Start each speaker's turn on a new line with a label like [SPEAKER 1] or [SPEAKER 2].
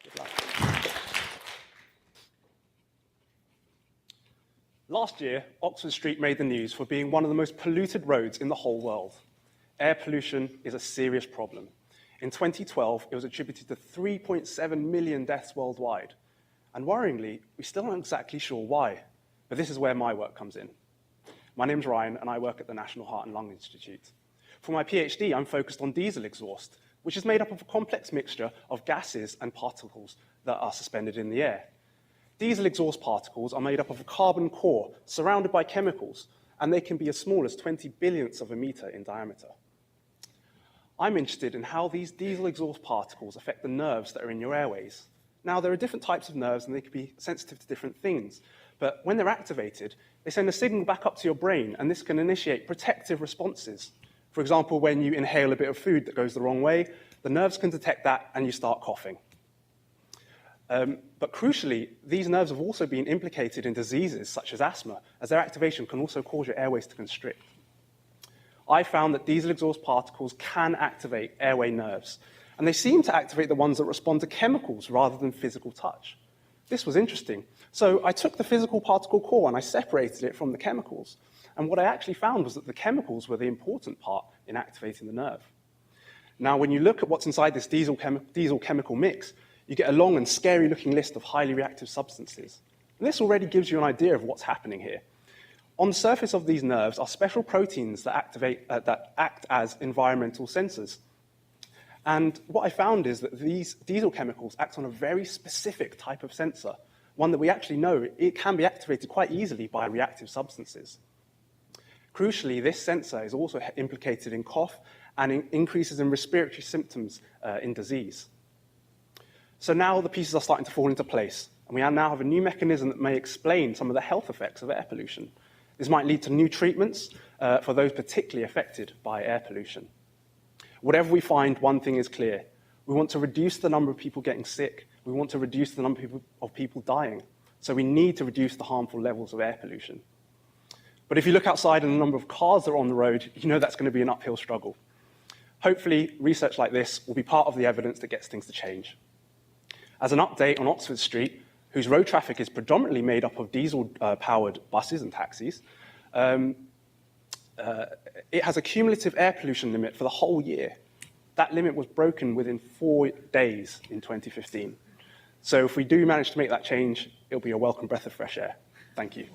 [SPEAKER 1] Good luck. Last year, Oxford Street made the news for being one of the most polluted roads in the whole world. Air pollution is a serious problem. In 2012, it was attributed to 3.7 million deaths worldwide. And worryingly, we still aren't exactly sure why. But this is where my work comes in. My name's Ryan, and I work at the National Heart and Lung Institute. For my PhD, I'm focused on diesel exhaust, which is made up of a complex mixture of gases and particles that are suspended in the air. Diesel exhaust particles are made up of a carbon core surrounded by chemicals, and they can be as small as 20 billionths of a meter in diameter. I'm interested in how these diesel exhaust particles affect the nerves that are in your airways. Now, there are different types of nerves, and they can be sensitive to different things. But when they're activated, they send a signal back up to your brain, and this can initiate protective responses. For example, when you inhale a bit of food that goes the wrong way, the nerves can detect that, and you start coughing. But crucially, these nerves have also been implicated in diseases such as asthma, as their activation can also cause your airways to constrict. I found that diesel exhaust particles can activate airway nerves, and they seem to activate the ones that respond to chemicals rather than physical touch. This was interesting. So I took the physical particle core and I separated it from the chemicals. And what I actually found was that the chemicals were the important part in activating the nerve. Now, when you look at what's inside this diesel chemical mix, you get a long and scary-looking list of highly reactive substances. And this already gives you an idea of what's happening here. On the surface of these nerves are special proteins that act as environmental sensors. And what I found is that these diesel chemicals act on a very specific type of sensor, one that we actually know it can be activated quite easily by reactive substances. Crucially, this sensor is also implicated in cough and in increases in respiratory symptoms in disease. So now the pieces are starting to fall into place, and we now have a new mechanism that may explain some of the health effects of air pollution. This might lead to new treatments for those particularly affected by air pollution. Whatever we find, one thing is clear. We want to reduce the number of people getting sick. We want to reduce the number of people dying. So we need to reduce the harmful levels of air pollution. But if you look outside and the number of cars that are on the road, you know that's going to be an uphill struggle. Hopefully, research like this will be part of the evidence that gets things to change. As an update on Oxford Street, whose road traffic is predominantly made up of diesel-powered buses and taxis, it has a cumulative air pollution limit for the whole year. That limit was broken within 4 days in 2015. So if we do manage to make that change, it'll be a welcome breath of fresh air. Thank you.